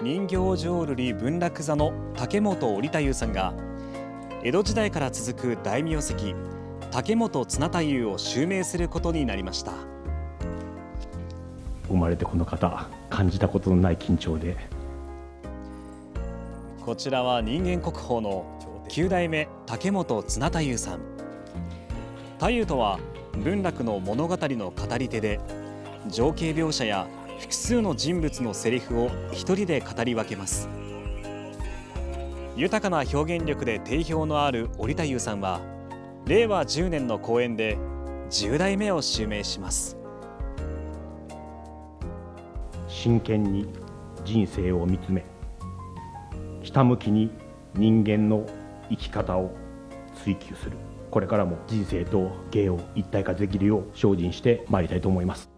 人形浄瑠璃文楽座の竹本織太夫さんが江戸時代から続く大名跡竹本綱太夫を襲名することになりました。生まれてこの方、感じたことのない緊張で。こちらは人間国宝の9代目竹本綱太夫さん。太夫とは文楽の物語の語り手で、情景描写や複数の人物のセリフを一人で語り分けます。豊かな表現力で定評のある織太夫さんは、令和10年の公演で10代目を襲名します。真剣に人生を見つめ、ひたむきに人間の生き方を追求する。これからも人生と芸を一体化できるよう精進してまいりたいと思います。